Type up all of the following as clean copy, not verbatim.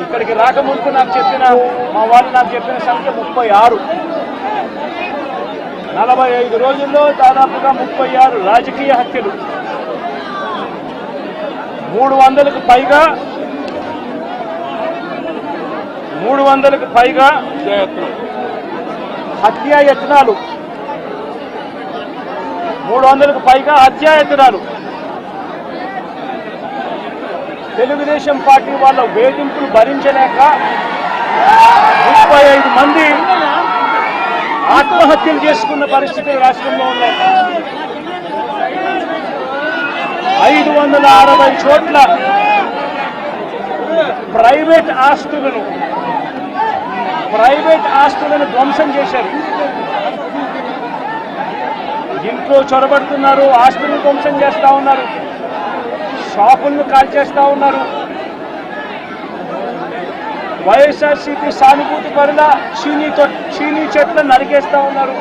ఇక్కడికి రాకముందు నాకు చెప్పిన మా వాళ్ళు నాకు చెప్పిన సంఖ్య 36. 45 రోజుల్లో దాదాపుగా 36 రాజకీయ హత్యలు, 300కు పైగా హత్యాయత్నాలు, 300కు పైగా హత్యాయత్నాలు. తెలుగుదేశం పార్టీ వాళ్ళ వేధింపులు భరించలేక 35 మంది ఆత్మహత్యలు చేసుకున్న పరిస్థితులు రాష్ట్రంలో ఉన్నాయి. 560 చోట్ల ప్రైవేట్ ఆస్తులను ధ్వంసం చేశారు. ఇంట్లో చొరబడుతున్నారు, ఆస్తులను ధ్వంసం చేస్తా ఉన్నారు, షాపులను కాల్చేస్తా ఉన్నారు. వైఎస్ఆర్సీపీ సానుభూతి పరుల చీనీ చెట్లను నరికేస్తా ఉన్నారు.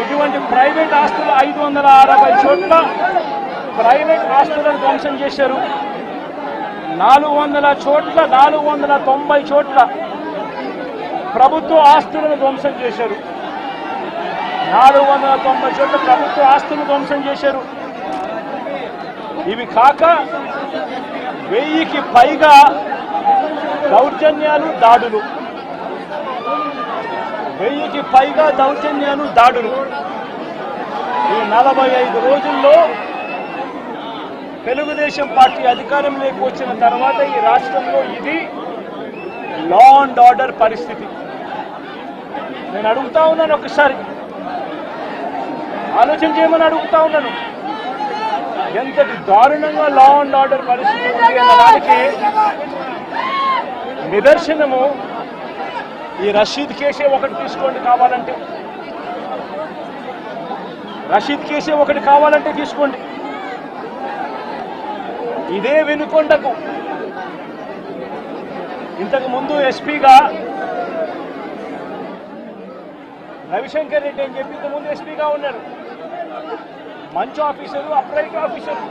ఇటువంటి ప్రైవేట్ ఆస్తులు 560 చోట్ల ప్రైవేట్ ఆస్తులను ధ్వంసం చేశారు. 490 చోట్ల ప్రభుత్వ ఆస్తులను ధ్వంసం చేశారు. 490 చోట్ల ప్రభుత్వ ఆస్తులను ధ్వంసం చేశారు. ఇవి కాక 1000కి పైగా దౌర్జన్యాలు, దాడులు. 1000కి పైగా దౌర్జన్యాలు, దాడులు. ఈ 45 రోజుల్లో తెలుగుదేశం పార్టీ అధికారంలోకి వచ్చిన తర్వాత ఈ రాష్ట్రంలో ఇది లా అండ్ ఆర్డర్ పరిస్థితి. నేను అడుగుతా ఉన్నాను, ఒకసారి ఆలోచన చేయమని అడుగుతా ఉన్నాను. ఎంతటి దారుణంగా లా అండ్ ఆర్డర్ పరిస్థితి ఉంది అన్నదానికి నిదర్శనము ఈ రషీద్ కేసే ఒకటి తీసుకోండి. కావాలంటే రషీద్ కేసే ఒకటి కావాలంటే తీసుకోండి. ఇదే వినుకొండకు ఇంతకు ముందు ఎస్పీగా రవిశంకర్ రెడ్డి అని చెప్పి ఇంతకుముందు ఎస్పీగా ఉన్నారు. మంచి ఆఫీసరు, అప్రైట్ ఆఫీసరు.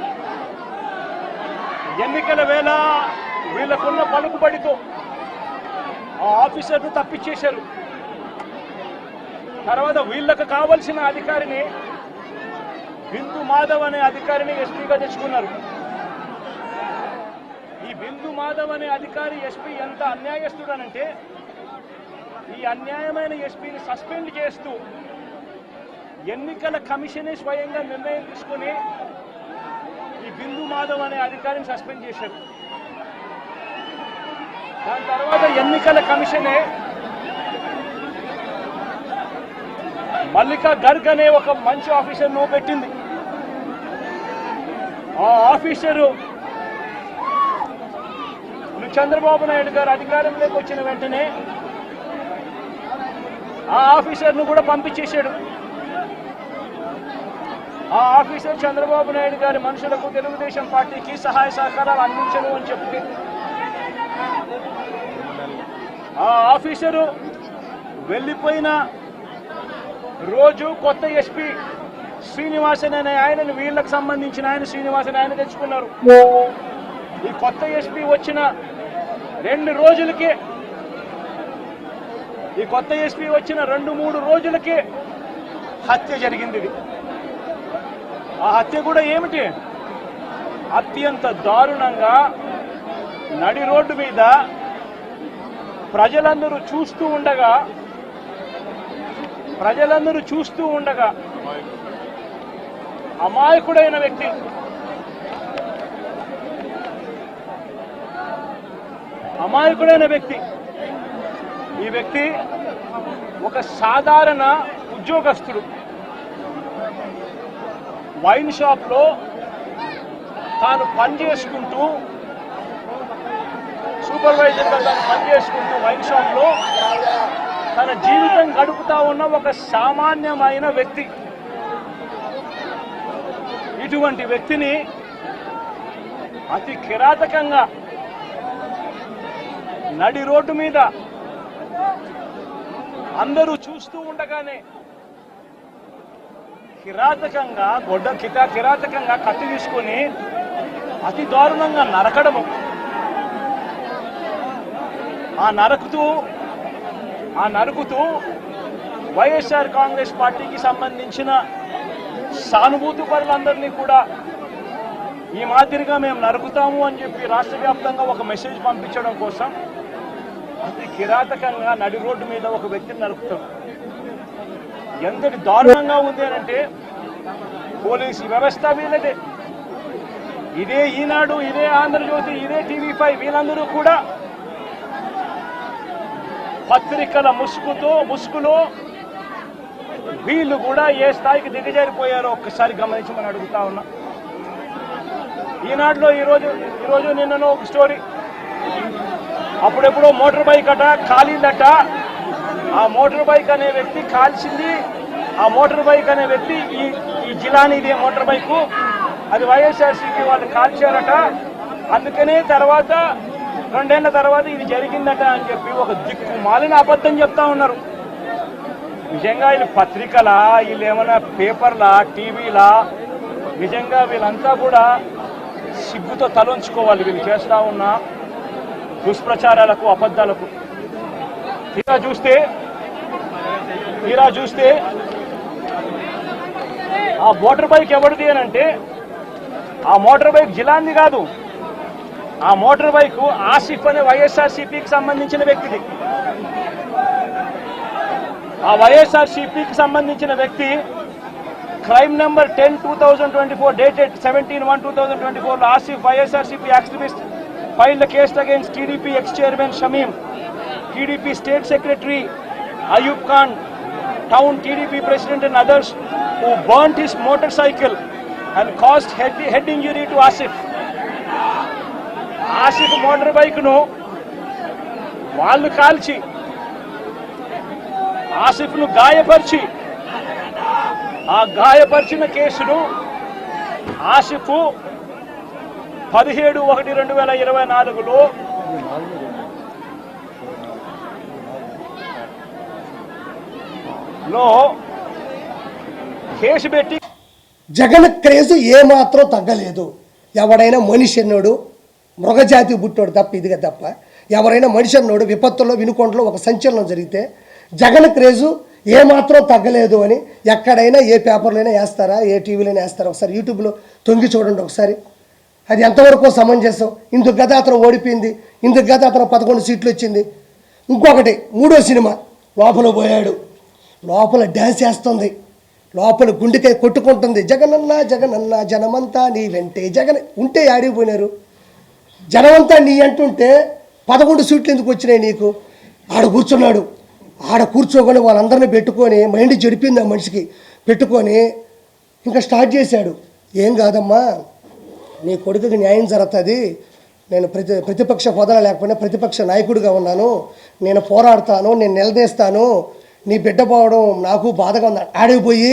ఎన్నికల వేళ వీళ్ళకున్న పలుకుబడితో ఆ ఆఫీసర్ను తప్పించేశారు. తర్వాత వీళ్ళకు కావలసిన అధికారిని, బిందు మాధవ్ అనే అధికారిని ఎస్పీగా తెచ్చుకున్నారు. ఈ బిందు మాధవ్ అనే అధికారి ఎస్పీ ఎంత అన్యాయస్తుడనంటే, ఈ అన్యాయమైన ఎస్పీని సస్పెండ్ చేస్తూ ఎన్నికల కమిషనే స్వయంగా నిర్ణయం తీసుకుని ఈ బిందు మాధవ్ అనే అధికారిని సస్పెండ్ చేశారు. దాని తర్వాత ఎన్నికల కమిషనే మల్లికా గర్గ్ అనే ఒక మంచి ఆఫీసర్ను పెట్టింది. ఆ ఆఫీసరు చంద్రబాబు నాయుడు గారు అధికారంలోకి వచ్చిన వెంటనే ఆ ఆఫీసర్ను కూడా పంపించేశాడు. ఆ ఆఫీసర్ చంద్రబాబు నాయుడు గారి మనుషులకు, తెలుగుదేశం పార్టీకి సహాయ సహకారాలు అందించను అని చెప్పి ఆ ఆఫీసరు వెళ్ళిపోయిన రోజు కొత్త ఎస్పీ శ్రీనివాసన్ అనే ఆయనను, వీళ్ళకి సంబంధించిన ఆయన శ్రీనివాసన్ ఆయన తెచ్చుకున్నారు. ఈ కొత్త ఎస్పీ వచ్చిన 2 రోజులకే, ఈ కొత్త ఎస్పీ వచ్చిన 2-3 రోజులకే హత్య జరిగింది. ఇది ఆ హత్య కూడా ఏమిటి, అత్యంత దారుణంగా నడి రోడ్డు మీద ప్రజలందరూ చూస్తూ ఉండగా అమాయకుడైన వ్యక్తి, ఈ వ్యక్తి ఒక సాధారణ ఉద్యోగస్తుడు. వైన్ షాప్లో తాను పనిచేసుకుంటూ, సూపర్వైజర్గా తాను పనిచేసుకుంటూ వైన్ షాప్లో తన జీవితం గడుపుతా ఉన్న ఒక సామాన్యమైన వ్యక్తి. ఇటువంటి వ్యక్తిని అతి కిరాతకంగా నడి రోడ్డు మీద అందరూ చూస్తూ ఉండగానే కిరాతకంగా కత్తి తీసుకొని అతి దారుణంగా నరకడము, నరుకుతూ వైఎస్ఆర్ కాంగ్రెస్ పార్టీకి సంబంధించిన సానుభూతి పరులందరినీ కూడా ఈ మాదిరిగా మేము నరుకుతాము అని చెప్పి రాష్ట్ర వ్యాప్తంగా ఒక మెసేజ్ పంపించడం కోసం అతి కిరాతకంగా నడి రోడ్డు మీద ఒక వ్యక్తిని నరుకుతాం. ఎంతటి దారుణంగా ఉంది అంటే పోలీసు వ్యవస్థ వీళ్ళదే. ఇదే ఈనాడు, ఇదే ఆంధ్రజ్యోతి, ఇదే TV5 వీళ్ళందరూ కూడా పత్రికల ముసుగులో వీళ్ళు కూడా ఏ స్థాయికి దిగజారిపోయారో ఒక్కసారి గమనించమని అడుగుతా ఉన్నా. ఈనాడులో ఈరోజు నిన్ననో ఒక స్టోరీ, అప్పుడెప్పుడో మోటార్ బైక్ అట కాలిందట. ఆ మోటార్ బైక్ అనే వ్యక్తి కాల్చింది. ఆ మోటార్ బైక్ అనే వ్యక్తి ఈ జిలానీదే మోటార్ బైకు, అది వైఎస్ఆర్సీపీ వాళ్ళు కాల్చారట. అందుకనే తర్వాత 2 ఏళ్ల తర్వాత ఇది జరిగిందట అని చెప్పి ఒక దిక్కుమాలిన అబద్ధం చెప్తా ఉన్నారు. నిజంగా వీళ్ళు పత్రికలా, వీళ్ళు ఏమైనా పేపర్లా, టీవీలా? నిజంగా వీళ్ళంతా కూడా సిగ్గుతో తలొంచుకోవాలి వీళ్ళు చేస్తా ఉన్న దుష్ప్రచారాలకు, అబద్ధాలకు. తీరా చూస్తే ఆ మోటార్ బైక్ ఎవరిది అని అంటే ఆ మోటార్ బైక్ జిలాంది కాదు. ఆ మోటార్ బైక్ ఆసిఫ్ అనే వైఎస్ఆర్సీపీకి సంబంధించిన వ్యక్తిది. ఆ వైఎస్ఆర్సీపీకి సంబంధించిన వ్యక్తి క్రైమ్ నెంబర్ 10/2024 డేటెడ్ 17/1/2024 లో Asif YSRCP activist filed a case against TDP ex-chairman Shamim, TDP state secretary Ayub Khan, town TDP president and others who burnt his motorcycle and caused head injury to Asif. Asif motorbike nu వాళ్ళు కాల్చి ఆసిఫ్ ను గాయపరిచి ఆ గాయపరిచిన కేసును Asif 17/1/2024లో case పెట్టి Jagan craze ఏమాత్రం తగ్గలేదు. ఎవడైనా మనిషి అన్నాడు, మృగజాతి పుట్టాడు తప్ప ఇదిగా తప్ప ఎవరైనా మనిషి అన్నాడు విపత్తుల్లో వినుకొండలో ఒక సంచలనం జరిగితే జగన్ క్రేజు ఏమాత్రం తగ్గలేదు అని ఎక్కడైనా ఏ పేపర్లోనే వేస్తారా, ఏ టీవీలోనే వేస్తారా? ఒకసారి యూట్యూబ్లో తొంగి చూడండి ఒకసారి. అది ఎంతవరకు సమంజసం? ఇందుకు గత అతను ఓడిపోయింది, ఇందుకు గత అతను 11 సీట్లు వచ్చింది. ఇంకొకటి 3వ సినిమా లోపల పోయాడు, లోపల డ్యాన్స్ చేస్తుంది, లోపల గుండెకాయ కొట్టుకుంటుంది. జగనన్న జగనన్న జనమంతా నీ వెంటే. జగన్ ఉంటే ఆడిపోయినారు. జనమంతా నీ అంటుంటే 11 సీట్లు ఎందుకు వచ్చినాయి నీకు? ఆడ కూర్చున్నాడు. ఆడ కూర్చోకొని వాళ్ళందరినీ పెట్టుకొని మైండ్ చెడిపింది ఆ మనిషికి. పెట్టుకొని ఇంకా స్టార్ట్ చేశాడు. ఏం కాదమ్మా, నీ కొడుకుకి న్యాయం జరుగుతుంది. నేను ప్రతిపక్ష హోదా లేకపోయినా ప్రతిపక్ష నాయకుడిగా ఉన్నాను, నేను పోరాడతాను, నేను నిలదీస్తాను. నీ బిడ్డ పోవడం నాకు బాధగా ఉంది. ఆడిపోయి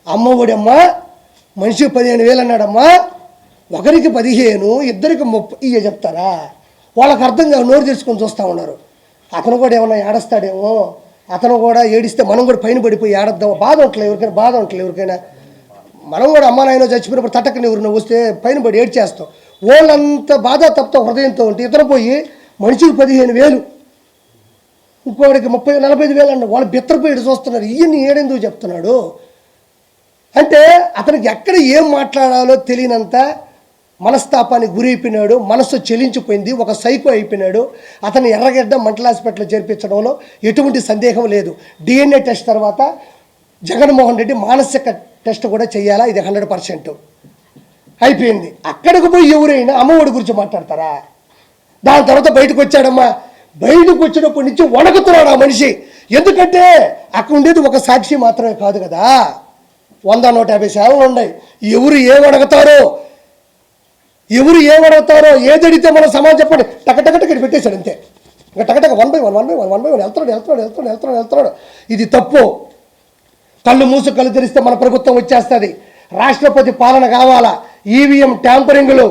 అమ్మ ఒడమ్మా మనిషికి 15,000 అన్నాడమ్మా. ఒకరికి 15, ఇద్దరికి 30 చెప్తారా? వాళ్ళకి అర్థం కాదు, నోరు తెరుచుకొని చూస్తూ ఉన్నారు. అతను కూడా ఏమన్నా ఏడుస్తాడేమో, అతను కూడా ఏడిస్తే మనం కూడా పైన పడిపోయి ఏడద్దాం. బాధ ఉంటలే ఎవరికైనా మనం కూడా అమ్మ నాయన చచ్చిపోయినప్పుడు తట్టకని ఎవరిని వస్తే పైన పడి ఏడ్చేస్తాం. వాళ్ళంత బాధ తప్ప హృదయంతో ఉంటే ఇతను పోయి మనిషికి 15,000, ఇంకోటికి 30-45,000 అన్న. వాళ్ళు బిత్తరపోయి చూస్తున్నారు. ఈయన్ని ఏడెందుకు చెప్తున్నాడు అంటే అతనికి ఎక్కడ ఏం మాట్లాడాలో తెలియనంత మనస్తాపానికి గురైపోయినాడు. మనస్సు చెలించిపోయింది. ఒక సైకో అయిపోయినాడు. అతను ఎర్రగడ్డ మెంటల్ హాస్పిటల్ చేర్పించడంలో ఎటువంటి సందేహం లేదు. DNA టెస్ట్ తర్వాత జగన్మోహన్ రెడ్డి మానసిక టెస్ట్ కూడా చేయాలా? ఇది 100% అయిపోయింది. అక్కడికి పోయి ఎవరైనా అమ్మఒడి గురించి మాట్లాడతారా? దాని తర్వాత బయటకు వచ్చాడమ్మా. బయటకు వచ్చినప్పటి నుంచి వణకుతున్నాడు ఆ మనిషి. ఎందుకంటే అక్కడ ఉండేది ఒక సాక్షి మాత్రమే కాదు కదా, 100-150 సేవలు ఉన్నాయి. ఎవరు ఏమడగతారో ఏదడితే మన సమాజం చెప్పండి టకటకటకి పెట్టేశాడు అంతే. ఇంకా టకటక 1 by 1 వెళ్తున్నాడు. ఇది తప్పు. కళ్ళు మూసు కళ్ళు తెరిస్తే మన ప్రభుత్వం వచ్చేస్తుంది. రాష్ట్రపతి పాలన కావాలా, ఈవీఎం ట్యాంపరింగ్లు,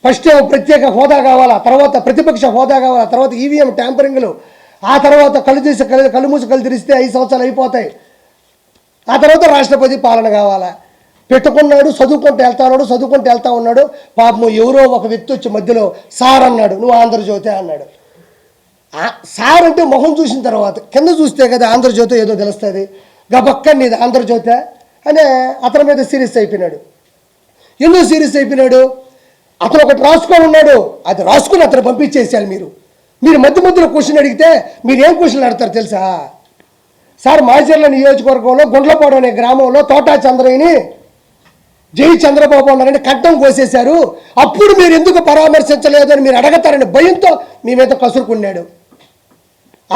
ఫస్ట్ ప్రత్యేక హోదా కావాలా, తర్వాత ప్రతిపక్ష హోదా కావాలా, తర్వాత ఈవీఎం ట్యాంపరింగ్లు, ఆ తర్వాత కళ్ళు మూసి కళ్ళు తెరిస్తే 5 సంవత్సరాలు అయిపోతాయి. ఆ తర్వాత రాష్ట్రపతి పాలన కావాలా. పెట్టుకున్నాడు, చదువుకుంటూ వెళ్తా ఉన్నాడు. పాపం ఎవరో ఒక వ్యక్తి వచ్చి మధ్యలో సార్ అన్నాడు, నువ్వు ఆంధ్రజ్యోతి అన్నాడు. సార్ అంటే మొహం చూసిన తర్వాత కింద చూస్తే కదా ఆంధ్రజ్యోతి ఏదో తెలుస్తుంది, గబక్కని ఇది ఆంధ్రజ్యోతి అని అతని మీద సీరియస్ అయిపోయినాడు. ఎందుకు సీరియస్ అయిపోయినాడు? అతను ఒకటి రాసుకొని ఉన్నాడు, అది రాసుకుని అతను పంపించేసేయాలి. మీరు మధ్య మధ్యలో క్వశ్చన్ అడిగితే మీరు ఏం క్వశ్చన్లు అడతారు తెలుసా? సార్ మాచర్ల నియోజకవర్గంలో గుండ్లపాడు అనే గ్రామంలో తోటా చంద్రయ్యని జై చంద్రబాబు అన్నారని కట్టం కోసేశారు, అప్పుడు మీరు ఎందుకు పరామర్శించలేదు అని మీరు అడగతారని భయంతో మీ మీద కసురుకున్నాడు.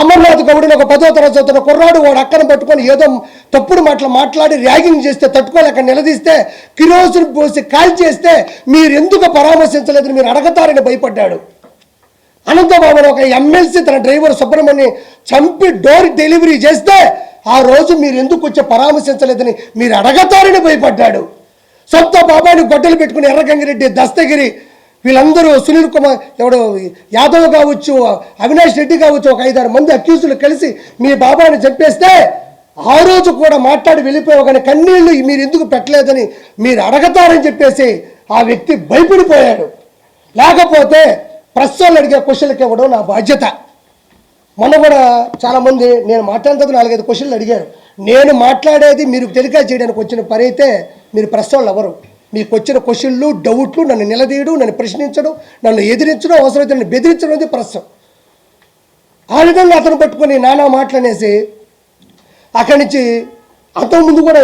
అమర్నాథ్ గౌడ్ని ఒక 10వ తరగతి చదువుతున్న కుర్రాడు వాడు అక్కన పట్టుకొని ఏదో తప్పుడు మాట్లాడి ర్యాగింగ్ చేస్తే తట్టుకోలేక నిలదీస్తే కిరోసిన్ పోసి కాల్ చేస్తే మీరు ఎందుకు పరామర్శించలేదని మీరు అడగతారని భయపడ్డాడు. అనంతబాబుని ఒక ఎమ్మెల్సీ తన డ్రైవర్ సుబ్రహ్మణ్యం చంపి డోర్ డెలివరీ చేస్తే ఆ రోజు మీరు ఎందుకు వచ్చి పరామర్శించలేదని మీరు అడగతారని భయపడ్డాడు. సొంత బాబాని గొడ్డలు పెట్టుకుని ఎర్రగంగిరెడ్డి, దస్తగిరి వీళ్ళందరూ, సునీల్ కుమార్ ఎవడు యాదవ్ కావచ్చు, అవినాష్ రెడ్డి కావచ్చు, ఒక 5-6 మంది అక్యూజులు కలిసి మీ బాబాని చంపేస్తే ఆ రోజు కూడా మాట్లాడి వెళ్ళిపోయావు, కానీ కన్నీళ్లు మీరు ఎందుకు పెట్టలేదని మీరు అడగతారని చెప్పేసి ఆ వ్యక్తి భయపడిపోయాడు. లేకపోతే ప్రెస్ వాళ్ళు అడిగే క్వశ్చన్లకి ఇవ్వడం నా బాధ్యత. మొన్న కూడా చాలామంది నేను మాట్లాడినందుకు 4-5 క్వశ్చన్లు అడిగారు. నేను మాట్లాడేది మీరు టెలికాస్ట్ చేయడానికి వచ్చిన పని అయితే మీరు ప్రెస్ వాళ్ళు ఎవరు? మీకు వచ్చిన క్వశ్చన్లు, డౌట్లు, నన్ను నిలదీయడం, నన్ను ప్రశ్నించడం, నన్ను ఎదిరించడం, అవసరమైతే నన్ను బెదిరించడం అనేది ప్రెస్. ఆ విధంగా అతను పట్టుకొని నానా మాటలనేసి అక్కడి నుంచి అంతకుముందు కూడా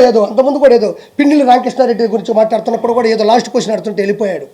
ఏదో పిండిలి రామకృష్ణారెడ్డి గురించి మాట్లాడుతున్నప్పుడు కూడా ఏదో లాస్ట్ క్వశ్చన్ అడుగుతుంటే వెళ్ళిపోయాడు.